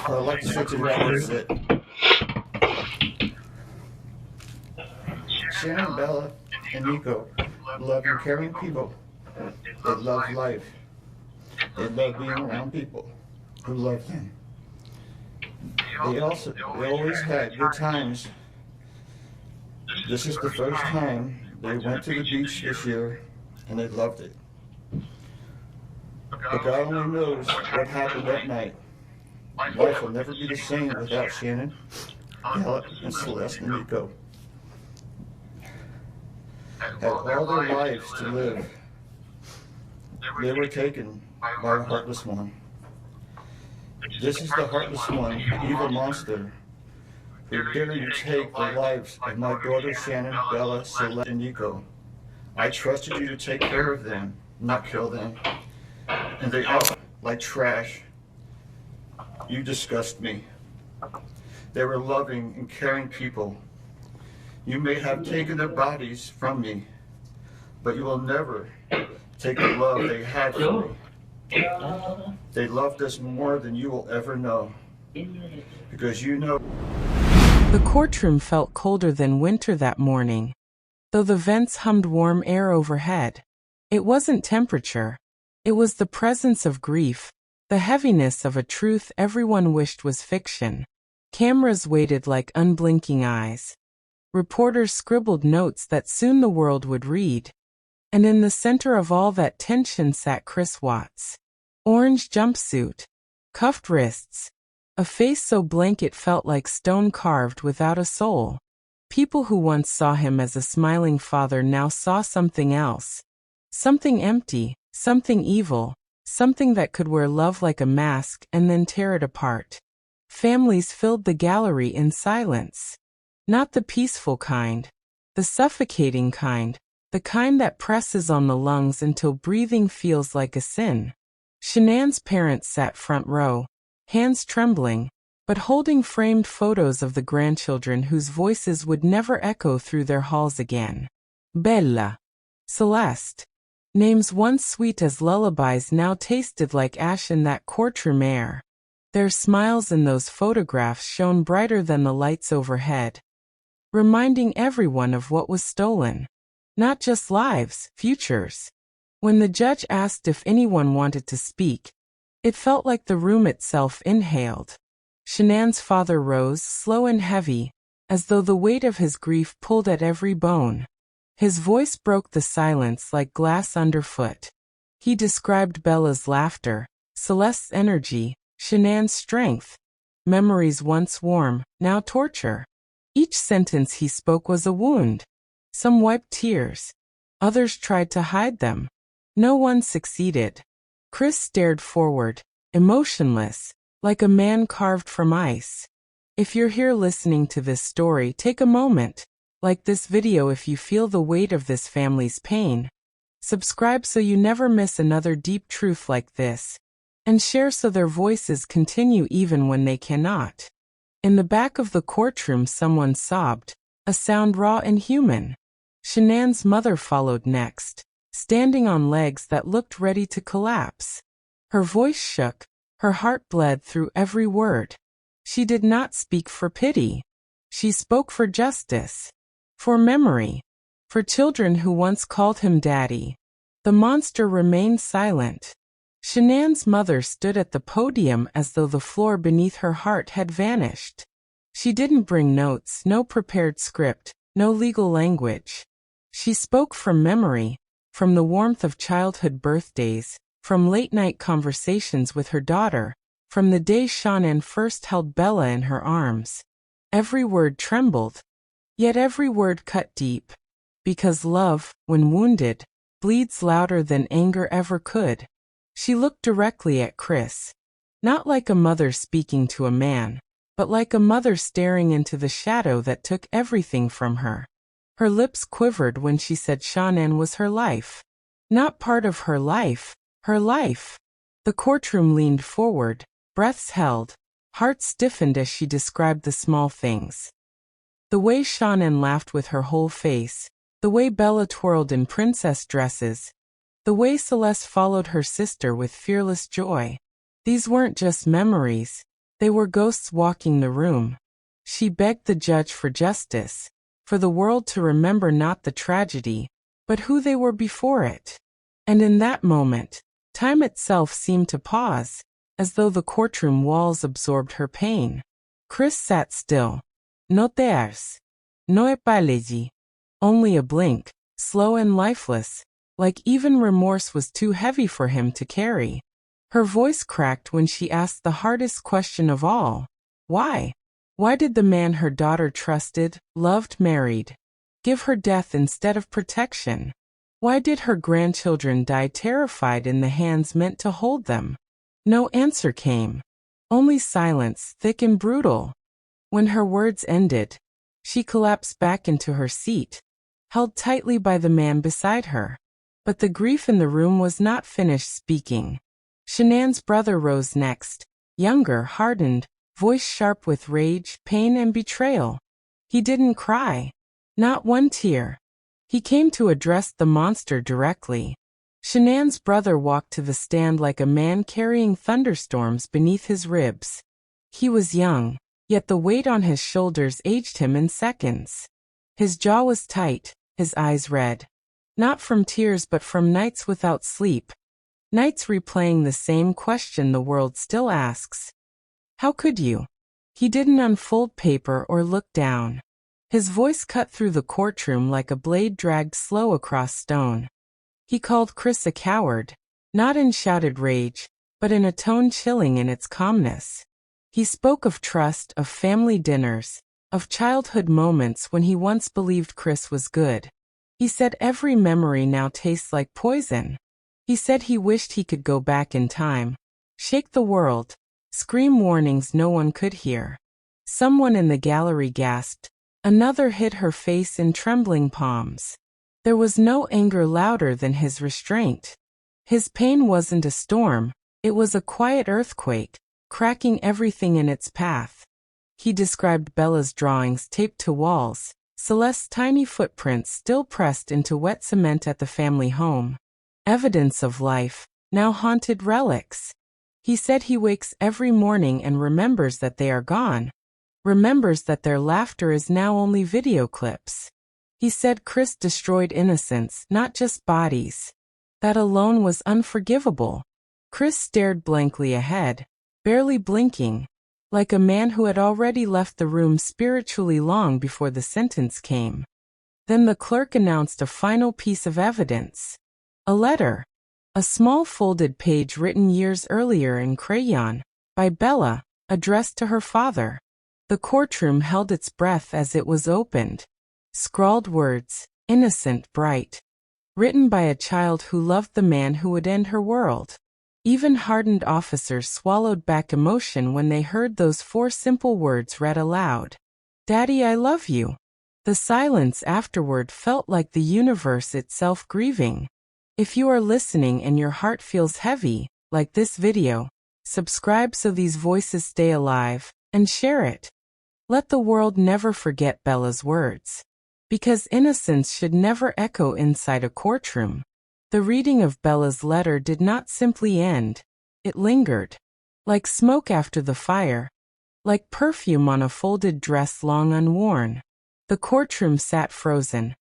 I'd like to say to the kids that Shanann, Bella, and Nico love and caring people. They love life. They love being around people who love them. They always had good times. This is the first time they went to the beach this year, and they loved it. But God only knows what happened that night. Life will never be the same without Shanann, Bella, and Celeste, and Nico. Had all their lives to live. They were taken by a heartless one. This is the heartless one, the evil monster, who dared to take the lives of my daughters Shanann, Bella, Celeste, and Nico. I trusted you to take care of them, not kill them. And they act like trash. You disgust me. They were loving and caring people. You may have taken their bodies from me, but you will never take the love they had for me. They loved us more than you will ever know, because you know. The courtroom felt colder than winter that morning, though the vents hummed warm air overhead. It wasn't temperature. It was the presence of grief, the heaviness of a truth everyone wished was fiction. Cameras waited like unblinking eyes. Reporters scribbled notes that soon the world would read. And in the center of all that tension sat ChrisWatts. Orange jumpsuit, cuffed wrists, a face so blank it felt like stone carved without a soul. People who once saw him as a smiling father now saw something else. Something empty, something evil, something that could wear love like a mask and then tear it apart. Families filled the gallery in silence. Not the peaceful kind, the suffocating kind, the kind that presses on the lungs until breathing feels like a sin. Shanann's parents sat front row, hands trembling, but holding framed photos of the grandchildren whose voices would never echo through their halls again. Bella, Celeste. Names once sweet as lullabies now tasted like ash in that courtroom air. Their smiles in those photographs shone brighter than the lights overhead, reminding everyone of what was stolen. Not just lives, futures. When the judge asked if anyone wanted to speak, it felt like the room itself inhaled. Shanann's father rose, slow and heavy, as though the weight of his grief pulled at every bone. His voice broke the silence like glass underfoot. He described Bella's laughter, Celeste's energy, Shanann's strength. Memories once warm, now torture. Each sentence he spoke was a wound. Some wiped tears. Others tried to hide them. No one succeeded. Chris stared forward, emotionless, like a man carved from ice. If you're here listening to this story, take a moment. Like this video if you feel the weight of this family's pain. Subscribe so you never miss another deep truth like this. And share so their voices continue even when they cannot. In the back of the courtroom someone sobbed, a sound raw and human. Shanann's mother followed next, standing on legs that looked ready to collapse. Her voice shook, her heart bled through every word. She did not speak for pity. She spoke for justice. For memory. For children who once called him daddy. The monster remained silent. Shanann's mother stood at the podium as though the floor beneath her heart had vanished. She didn't bring notes, no prepared script, no legal language. She spoke from memory, from the warmth of childhood birthdays, from late-night conversations with her daughter, from the day Shanann first held Bella in her arms. Every word trembled. Yet every word cut deep, because love, when wounded, bleeds louder than anger ever could. She looked directly at Chris. Not like a mother speaking to a man, but like a mother staring into the shadow that took everything from her. Her lips quivered when she said Shanann was her life. Not part of her life, her life. The courtroom leaned forward, breaths held, hearts stiffened as she described the small things. The way Shanann laughed with her whole face, the way Bella twirled in princess dresses, the way Celeste followed her sister with fearless joy. These weren't just memories, They were ghosts walking the room. She begged the judge for justice, for the world to remember not the tragedy, but who they were before it. And in that moment, time itself seemed to pause, as though the courtroom walls absorbed her pain. Chris sat still. No te hagas. No he pas. Only a blink, slow and lifeless, like even remorse was too heavy for him to carry. Her voice cracked when she asked the hardest question of all. Why? Why did the man her daughter trusted, loved, married, give her death instead of protection? Why did her grandchildren die terrified in the hands meant to hold them? No answer came. Only silence, thick and brutal. When her words ended, she collapsed back into her seat, held tightly by the man beside her. But the grief in the room was not finished speaking. Shanann's brother rose next, younger, hardened, voice sharp with rage, pain, and betrayal. He didn't cry. Not one tear. He came to address the monster directly. Shanann's brother walked to the stand like a man carrying thunderstorms beneath his ribs. He was young, yet the weight on his shoulders aged him in seconds. His jaw was tight, his eyes red. Not from tears but from nights without sleep. Nights replaying the same question the world still asks. How could you? He didn't unfold paper or look down. His voice cut through the courtroom like a blade dragged slow across stone. He called Chris a coward, not in shouted rage, but in a tone chilling in its calmness. He spoke of trust, of family dinners, of childhood moments when he once believed Chris was good. He said every memory now tastes like poison. He said he wished he could go back in time, shake the world, scream warnings no one could hear. Someone in the gallery gasped. Another hid her face in trembling palms. There was no anger louder than his restraint. His pain wasn't a storm, it was a quiet earthquake, cracking everything in its path. He described Bella's drawings taped to walls, Celeste's tiny footprints still pressed into wet cement at the family home. Evidence of life, now haunted relics. He said he wakes every morning and remembers that they are gone. Remembers that their laughter is now only video clips. He said Chris destroyed innocence, not just bodies. That alone was unforgivable. Chris stared blankly ahead, barely blinking, like a man who had already left the room spiritually long before the sentence came. Then the clerk announced a final piece of evidence. A letter. A small folded page written years earlier in crayon, by Bella, addressed to her father. The courtroom held its breath as it was opened. Scrawled words, innocent, bright. Written by a child who loved the man who would end her world. Even hardened officers swallowed back emotion when they heard those 4 simple words read aloud. Daddy, I love you. The silence afterward felt like the universe itself grieving. If you are listening and your heart feels heavy, like this video, subscribe so these voices stay alive, and share it. Let the world never forget Bella's words. Because innocence should never echo inside a courtroom. The reading of Bella's letter did not simply end, it lingered. Like smoke after the fire. Like perfume on a folded dress long unworn. The courtroom sat frozen.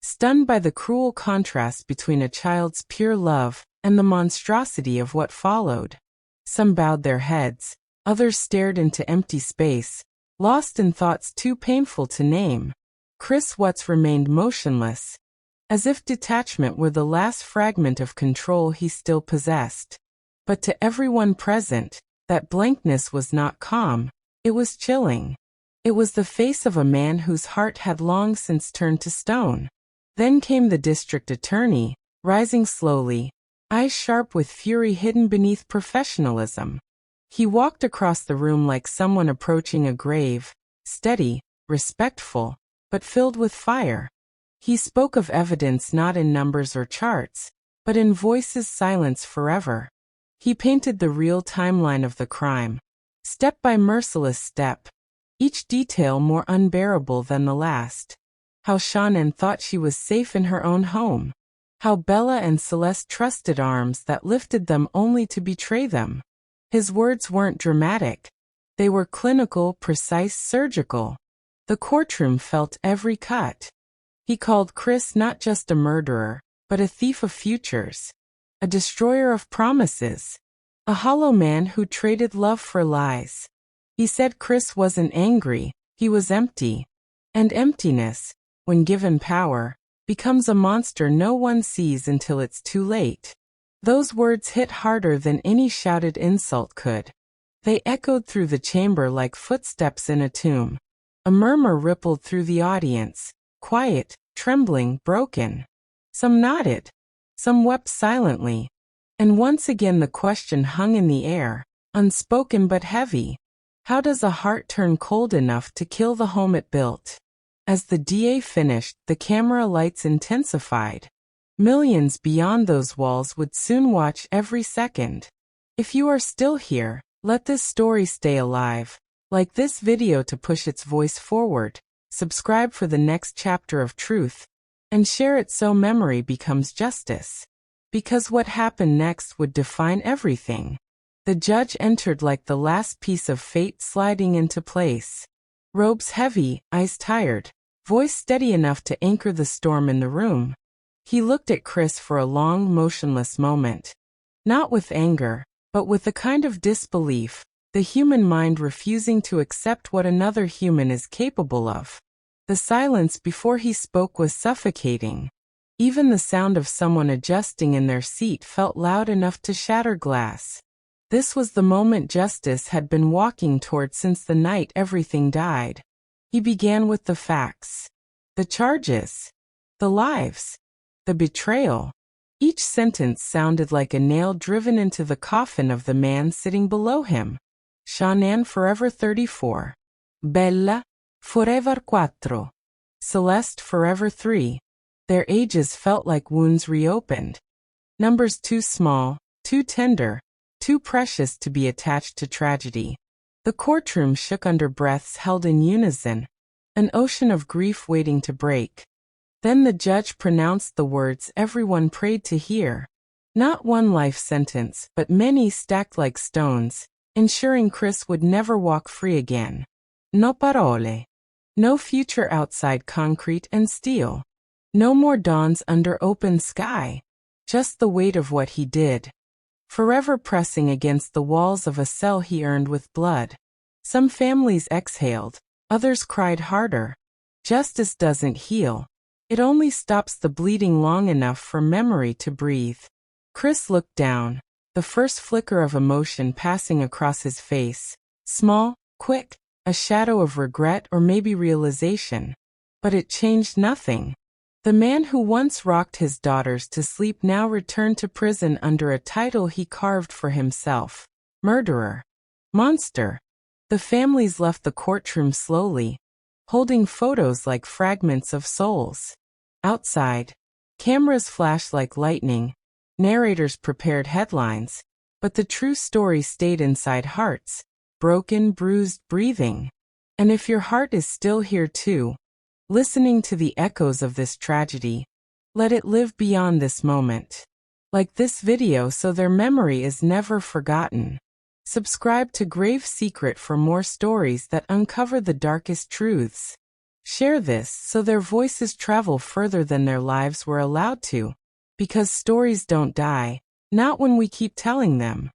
Stunned by the cruel contrast between a child's pure love and the monstrosity of what followed. Some bowed their heads, others stared into empty space, lost in thoughts too painful to name. ChrisWatts remained motionless, as if detachment were the last fragment of control he still possessed. But to everyone present, that blankness was not calm, it was chilling. It was the face of a man whose heart had long since turned to stone. Then came the district attorney, rising slowly, eyes sharp with fury hidden beneath professionalism. He walked across the room like someone approaching a grave, steady, respectful, but filled with fire. He spoke of evidence not in numbers or charts, but in voices silenced forever. He painted the real timeline of the crime, step by merciless step, each detail more unbearable than the last. How Shanann thought she was safe in her own home. How Bella and Celeste trusted arms that lifted them only to betray them. His words weren't dramatic. They were clinical, precise, surgical. The courtroom felt every cut. He called Chris not just a murderer, but a thief of futures, a destroyer of promises, a hollow man who traded love for lies. He said Chris wasn't angry, he was empty. And emptiness, when given power, becomes a monster no one sees until it's too late. Those words hit harder than any shouted insult could. They echoed through the chamber like footsteps in a tomb. A murmur rippled through the audience, quiet, trembling, broken. Some nodded. Some wept silently. And once again the question hung in the air, unspoken but heavy. How does a heart turn cold enough to kill the home it built? As the DA finished, the camera lights intensified. Millions beyond those walls would soon watch every second. If you are still here, let this story stay alive. Like this video to push its voice forward. Subscribe for the next chapter of truth. And share it so memory becomes justice. Because what happened next would define everything. The judge entered like the last piece of fate sliding into place. Robes heavy, eyes tired, voice steady enough to anchor the storm in the room. He looked at Chris for a long, motionless moment. Not with anger, but with a kind of disbelief, the human mind refusing to accept what another human is capable of. The silence before he spoke was suffocating. Even the sound of someone adjusting in their seat felt loud enough to shatter glass. This was the moment justice had been walking toward since the night everything died. He began with the facts. The charges. The lives. The betrayal. Each sentence sounded like a nail driven into the coffin of the man sitting below him. Shanann forever 34. Bella, forever 4. Celeste forever 3. Their ages felt like wounds reopened. Numbers too small, too tender, too precious to be attached to tragedy. The courtroom shook under breaths held in unison, an ocean of grief waiting to break. Then the judge pronounced the words everyone prayed to hear. Not one life sentence, but many stacked like stones, ensuring Chris would never walk free again. No parole. No future outside concrete and steel. No more dawns under open sky. Just the weight of what he did. Forever pressing against the walls of a cell he earned with blood. Some families exhaled, others cried harder. Justice doesn't heal. It only stops the bleeding long enough for memory to breathe. Chris looked down, the first flicker of emotion passing across his face. Small, quick, a shadow of regret or maybe realization. But it changed nothing. The man who once rocked his daughters to sleep now returned to prison under a title he carved for himself. Murderer. Monster. The families left the courtroom slowly, holding photos like fragments of souls. Outside, cameras flashed like lightning, narrators prepared headlines, but the true story stayed inside hearts, broken, bruised, breathing. And if your heart is still here too, listening to the echoes of this tragedy, let it live beyond this moment. Like this video so their memory is never forgotten. Subscribe to GRAVESECRET for more stories that uncover the darkest truths. Share this so their voices travel further than their lives were allowed to. Because stories don't die, not when we keep telling them.